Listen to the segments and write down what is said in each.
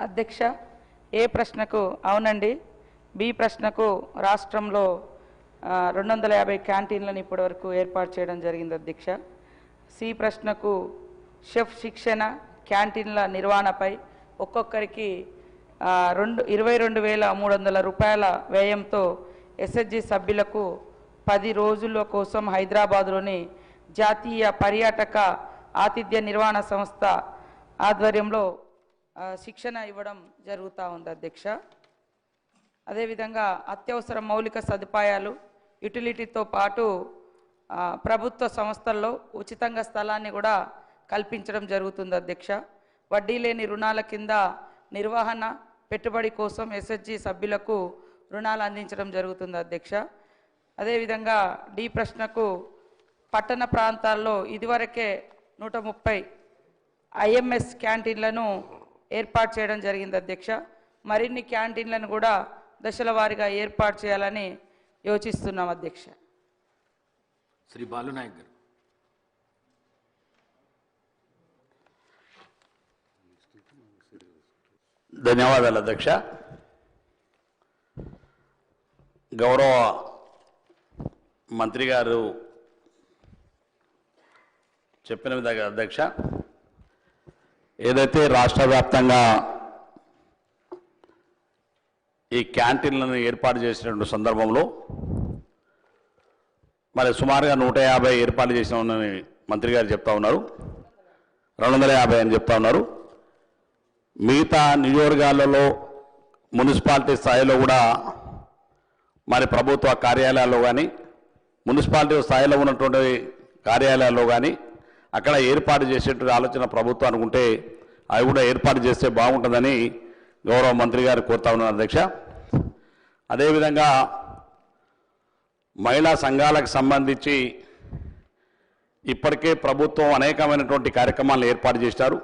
అధ్యక్ష, ఏ ప్రశ్నకు అవునండి, బి ప్రశ్నకు రాష్ట్రంలో 250 క్యాంటీన్లను ఇప్పటివరకు ఏర్పాటు చేయడం జరిగింది అధ్యక్ష. సి ప్రశ్నకు షెఫ్ శిక్షణ క్యాంటీన్ల నిర్వహణపై ఒక్కొక్కరికి 22,300 రూపాయల వ్యయంతో ఎస్హెచ్జి సభ్యులకు 10 రోజుల కోసం హైదరాబాద్లోని జాతీయ పర్యాటక ఆతిథ్య నిర్వహణ సంస్థ ఆధ్వర్యంలో శిక్షణ ఇవ్వడం జరుగుతూ ఉంది అధ్యక్ష. అదేవిధంగా అత్యవసర మౌలిక సదుపాయాలు యుటిలిటీతో పాటు ప్రభుత్వ సంస్థల్లో ఉచితంగా స్థలాన్ని కూడా కల్పించడం జరుగుతుంది అధ్యక్ష. వడ్డీ లేని రుణాల కింద నిర్వహణ పెట్టుబడి కోసం ఎస్హెచ్జి సభ్యులకు రుణాలు అందించడం జరుగుతుంది అధ్యక్ష. అదేవిధంగా డి ప్రశ్నకు పట్టణ ప్రాంతాల్లో ఇదివరకే 130 ఐఎంఎస్ క్యాంటీన్లను ఏర్పాటు చేయడం జరిగింది అధ్యక్ష. మరిన్ని క్యాంటీన్లను కూడా దశల వారీగా ఏర్పాటు చేయాలని యోచిస్తున్నాం అధ్యక్ష. శ్రీ బాలునాయక్ గారు. ధన్యవాదాలు అధ్యక్ష. గౌరవ మంత్రి గారు చెప్పిన విధంగా అధ్యక్ష, ఏదైతే రాష్ట్ర వ్యాప్తంగా ఈ క్యాంటీన్లను ఏర్పాటు చేసినటువంటి సందర్భంలో మరి సుమారుగా 150 ఏర్పాటు చేసిన మంత్రి గారు చెప్తా ఉన్నారు, 250 అని చెప్తా ఉన్నారు. మిగతా నియోజకవర్గాలలో మున్సిపాలిటీ స్థాయిలో కూడా మరి ప్రభుత్వ కార్యాలయాల్లో కానీ మున్సిపాలిటీ స్థాయిలో ఉన్నటువంటి కార్యాలయాల్లో కానీ అక్కడ ఏర్పాటు చేసేటువంటి ఆలోచన ప్రభుత్వం అనుకుంటే అవి కూడా ఏర్పాటు చేస్తే బాగుంటుందని గౌరవ మంత్రి గారు కోరుతా ఉన్నారు అధ్యక్ష. అదేవిధంగా మహిళా సంఘాలకు సంబంధించి ఇప్పటికే ప్రభుత్వం అనేకమైనటువంటి కార్యక్రమాలను ఏర్పాటు చేశారు.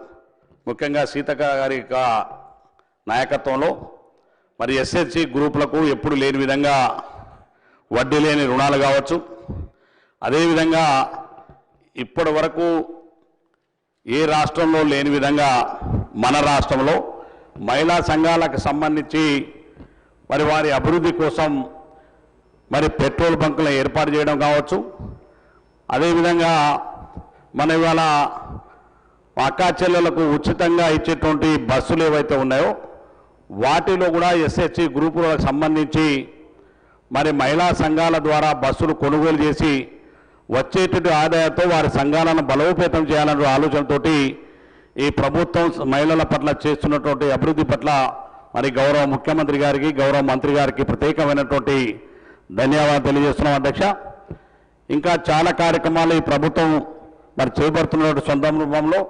ముఖ్యంగా సీతక్క గారి నాయకత్వంలో మరి ఎస్హెచ్జి గ్రూపులకు ఎప్పుడు లేని విధంగా వడ్డీ లేని రుణాలు కావచ్చు, అదేవిధంగా ఇప్పటి వరకు ఏ రాష్ట్రంలో లేని విధంగా మన రాష్ట్రంలో మహిళా సంఘాలకు సంబంధించి మరి వారి అభివృద్ధి కోసం మరి పెట్రోల్ బంకులను ఏర్పాటు చేయడం కావచ్చు, అదేవిధంగా మన ఇవాళ అక్కా చెల్లెలకు ఉచితంగా ఇచ్చేటువంటి బస్సులు ఏవైతే ఉన్నాయో వాటిలో కూడా ఎస్హెచ్జి గ్రూపులకు సంబంధించి మరి మహిళా సంఘాల ద్వారా బస్సులు కొనుగోలు చేసి వచ్చేటువంటి ఆదాయంతో వారి సంఘాలను బలోపేతం చేయాలనే ఆలోచనతోటి ఈ ప్రభుత్వం మహిళల పట్ల చేస్తున్నటువంటి అభివృద్ధి పట్ల మరి గౌరవ ముఖ్యమంత్రి గారికి గౌరవ మంత్రి గారికి ప్రత్యేకమైనటువంటి ధన్యవాదాలు తెలియజేస్తున్నాం అధ్యక్ష. ఇంకా చాలా కార్యక్రమాలు ఈ ప్రభుత్వం మరి చేపడుతున్నటువంటి సందర్భంలో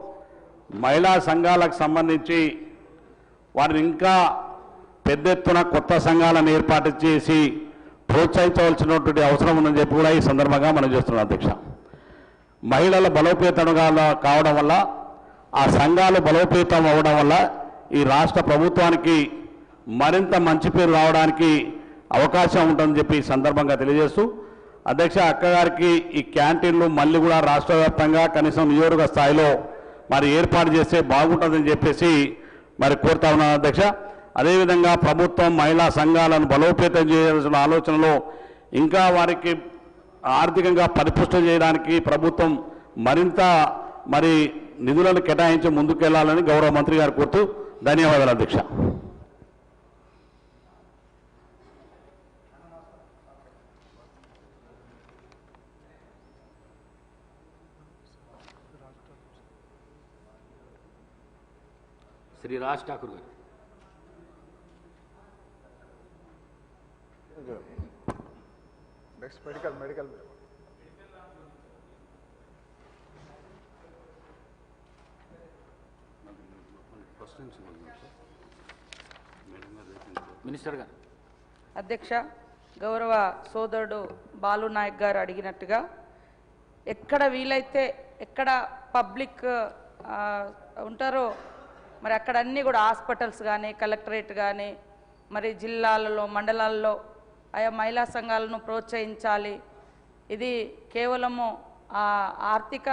మహిళా సంఘాలకు సంబంధించి వారిని ఇంకా పెద్ద ఎత్తున కొత్త సంఘాలను ఏర్పాటు చేసి ప్రోత్సహించవలసినటువంటి అవసరం ఉందని చెప్పి కూడా ఈ సందర్భంగా మనం చేస్తున్నాం అధ్యక్ష. మహిళల బలోపేతంగా కావడం వల్ల ఆ సంఘాలు బలోపేతం అవ్వడం వల్ల ఈ రాష్ట్ర ప్రభుత్వానికి మరింత మంచి పేరు రావడానికి అవకాశం ఉంటుందని చెప్పి ఈ సందర్భంగా తెలియజేస్తూ అధ్యక్ష, అక్కగారికి ఈ క్యాంటీన్లు మళ్ళీ కూడా రాష్ట్ర వ్యాప్తంగా కనీసం నియోజక స్థాయిలో మరి ఏర్పాటు చేస్తే బాగుంటుందని చెప్పేసి మరి కోరుతా ఉన్నాను అధ్యక్ష. అదేవిధంగా ప్రభుత్వం మహిళా సంఘాలను బలోపేతం చేయాల్సిన ఆలోచనలో ఇంకా వారికి ఆర్థికంగా పరిపుష్టం చేయడానికి ప్రభుత్వం మరింత మరి నిధులను కేటాయించి ముందుకెళ్లాలని గౌరవ మంత్రి గారు కోరుతూ ధన్యవాదాలు అధ్యక్ష. శ్రీ రాజ్ ఠాకూర్ గారు. నెక్స్ట్ మెడికల్ మినిస్టర్ గారు. అధ్యక్ష, గౌరవ సోదరుడు బాలు నాయక్ గారు అడిగినట్టుగా ఎక్కడ వీలైతే ఎక్కడ పబ్లిక్ ఉంటారో మరి అక్కడ అన్నీ కూడా హాస్పిటల్స్ కానీ కలెక్టరేట్ కానీ మరి జిల్లాలలో మండలాల్లో ఆయా మహిళా సంఘాలను ప్రోత్సహించాలి. ఇది కేవలము ఆర్థిక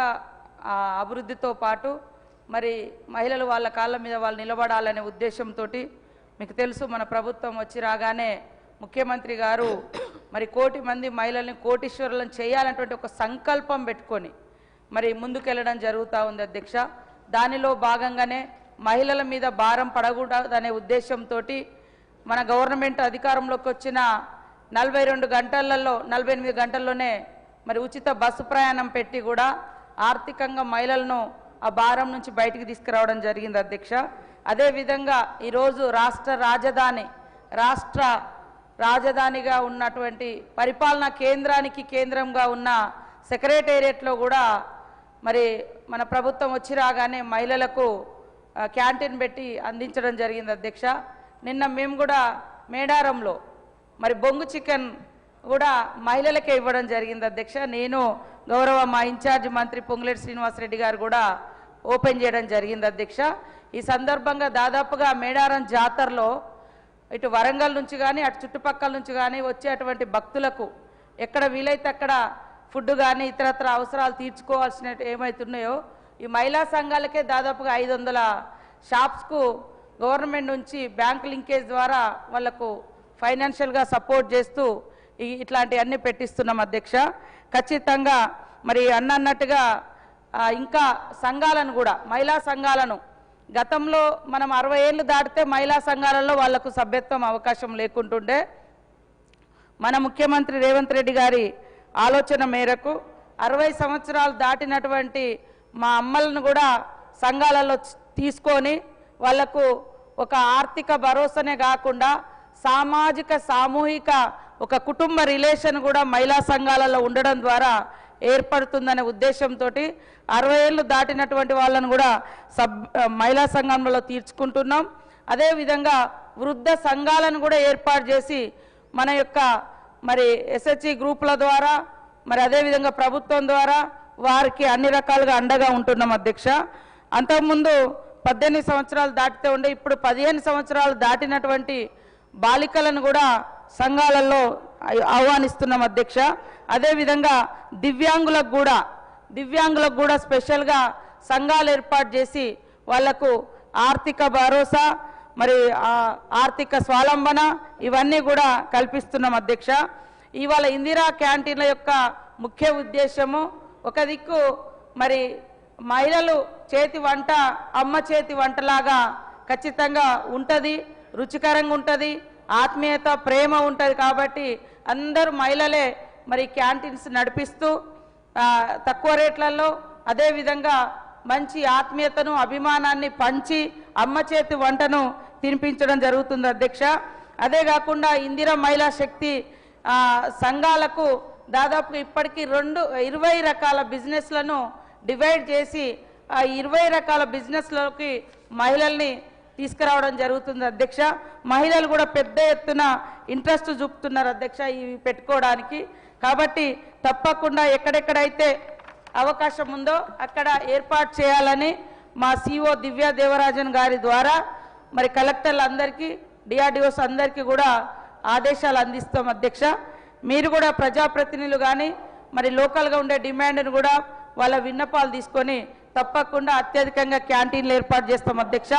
అభివృద్ధితో పాటు మరి మహిళలు వాళ్ళ కాళ్ళ మీద వాళ్ళు నిలబడాలనే ఉద్దేశంతో మీకు తెలుసు మన ప్రభుత్వం వచ్చి రాగానే ముఖ్యమంత్రి గారు మరి 1 కోటి మంది మహిళల్ని కోటీశ్వరులను చేయాలనేటువంటి ఒక సంకల్పం పెట్టుకొని మరి ముందుకెళ్ళడం జరుగుతూ ఉంది అధ్యక్ష. దానిలో భాగంగానే మహిళల మీద భారం పడకూడదనే ఉద్దేశంతో మన గవర్నమెంట్ అధికారంలోకి వచ్చిన 42 గంటలలో 48 గంటల్లోనే మరి ఉచిత బస్సు ప్రయాణం పెట్టి కూడా ఆర్థికంగా మహిళలను ఆ భారం నుంచి బయటికి తీసుకురావడం జరిగింది అధ్యక్ష. అదేవిధంగా ఈరోజు రాష్ట్ర రాజధానిగా ఉన్నటువంటి పరిపాలనా కేంద్రానికి కేంద్రంగా ఉన్న సెక్రటేరియట్లో కూడా మరి మన ప్రభుత్వం వచ్చి రాగానే మహిళలకు క్యాంటీన్ పెట్టి అందించడం జరిగింది అధ్యక్ష. నిన్న మేము కూడా మేడారంలో మరి బొంగు చికెన్ కూడా మహిళలకే ఇవ్వడం జరిగింది అధ్యక్ష. నేను గౌరవ మా ఇన్ఛార్జ్ మంత్రి పొంగులేటి శ్రీనివాసరెడ్డి గారు కూడా ఓపెన్ చేయడం జరిగింది అధ్యక్ష. ఈ సందర్భంగా దాదాపుగా మేడారం జాతరలో ఇటు వరంగల్ నుంచి కానీ అటు చుట్టుపక్కల నుంచి కానీ వచ్చేటువంటి భక్తులకు ఎక్కడ వీలైతే అక్కడ ఫుడ్ కానీ ఇతరత్ర అవసరాలు తీర్చుకోవాల్సిన ఏమవుతున్నాయో ఈ మహిళా సంఘాలకే దాదాపుగా 500 షాప్స్కు గవర్నమెంట్ నుంచి బ్యాంక్ లింకేజ్ ద్వారా వాళ్లకు ఫైనాన్షియల్గా సపోర్ట్ చేస్తూ ఇట్లాంటివన్నీ పెట్టిస్తున్నాం అధ్యక్ష. ఖచ్చితంగా మరి అన్నట్టుగా ఇంకా సంఘాలను కూడా మహిళా సంఘాలను గతంలో మనం 60 ఏళ్ళు దాటితే మహిళా సంఘాలలో వాళ్లకు సభ్యత్వం అవకాశం లేకుంటుండే మన ముఖ్యమంత్రి రేవంత్ రెడ్డి గారి ఆలోచన మేరకు 60 సంవత్సరాలు దాటినటువంటి మా అమ్మలను కూడా సంఘాలలో తీసుకొని వాళ్లకు ఒక ఆర్థిక భరోసానే కాకుండా సామాజిక సామూహిక ఒక కుటుంబ రిలేషన్ కూడా మహిళా సంఘాలలో ఉండడం ద్వారా ఏర్పడుతుందనే ఉద్దేశంతో 60 ఏళ్ళు దాటినటువంటి వాళ్ళను కూడా మహిళా సంఘంలో తీర్చుకుంటున్నాం. అదేవిధంగా వృద్ధ సంఘాలను కూడా ఏర్పాటు చేసి మన యొక్క మరి ఎస్హెచ్జి గ్రూపుల ద్వారా మరి అదేవిధంగా ప్రభుత్వం ద్వారా వారికి అన్ని రకాలుగా అండగా ఉంటున్నాం అధ్యక్ష. అంతకుముందు 18 సంవత్సరాలు దాటితే ఉండే ఇప్పుడు 15 సంవత్సరాలు దాటినటువంటి బాలికలను కూడా సంఘాలలో ఆహ్వానిస్తున్నాం అధ్యక్ష. అదేవిధంగా దివ్యాంగులకు కూడా స్పెషల్గా సంఘాలు ఏర్పాటు చేసి వాళ్లకు ఆర్థిక భరోసా మరి ఆర్థిక స్వావలంబన ఇవన్నీ కూడా కల్పిస్తున్నాం అధ్యక్ష. ఇవాళ ఇందిరా క్యాంటీన్ల యొక్క ముఖ్య ఉద్దేశము ఒక దిక్కు మరి మహిళలు చేతి వంట అమ్మ చేతి వంటలాగా ఖచ్చితంగా ఉంటుంది, రుచికరంగా ఉంటుంది, ఆత్మీయత ప్రేమ ఉంటుంది. కాబట్టి అందరూ మహిళలే మరి క్యాంటీన్స్ నడిపిస్తూ తక్కువ రేట్లలో అదేవిధంగా మంచి ఆత్మీయతను అభిమానాన్ని పంచి అమ్మ చేతి వంటను తినిపించడం జరుగుతుంది అధ్యక్ష. అదే కాకుండా ఇందిరా మహిళా శక్తి సంఘాలకు దాదాపు ఇప్పటికీ 20 రకాల బిజినెస్లను డివైడ్ చేసి ఆ 20 రకాల బిజినెస్లోకి మహిళల్ని తీసుకురావడం జరుగుతుంది అధ్యక్ష. మహిళలు కూడా పెద్ద ఎత్తున ఇంట్రెస్ట్ చూపుతున్నారు అధ్యక్ష ఇవి పెట్టుకోవడానికి. కాబట్టి తప్పకుండా ఎక్కడెక్కడైతే అవకాశం ఉందో అక్కడ ఏర్పాటు చేయాలని మా సిఓ దివ్యా దేవరాజన్ గారి ద్వారా మరి కలెక్టర్లందరికీ డిఆర్డిఓస్ అందరికీ కూడా ఆదేశాలు అందిస్తాం అధ్యక్ష. మీరు కూడా ప్రజాప్రతినిధులు కానీ మరి లోకల్గా ఉండే డిమాండ్ను కూడా వాళ్ళ విన్నపాలు తీసుకొని తప్పకుండా అత్యధికంగా క్యాంటీన్లు ఏర్పాటు చేస్తాం అధ్యక్ష.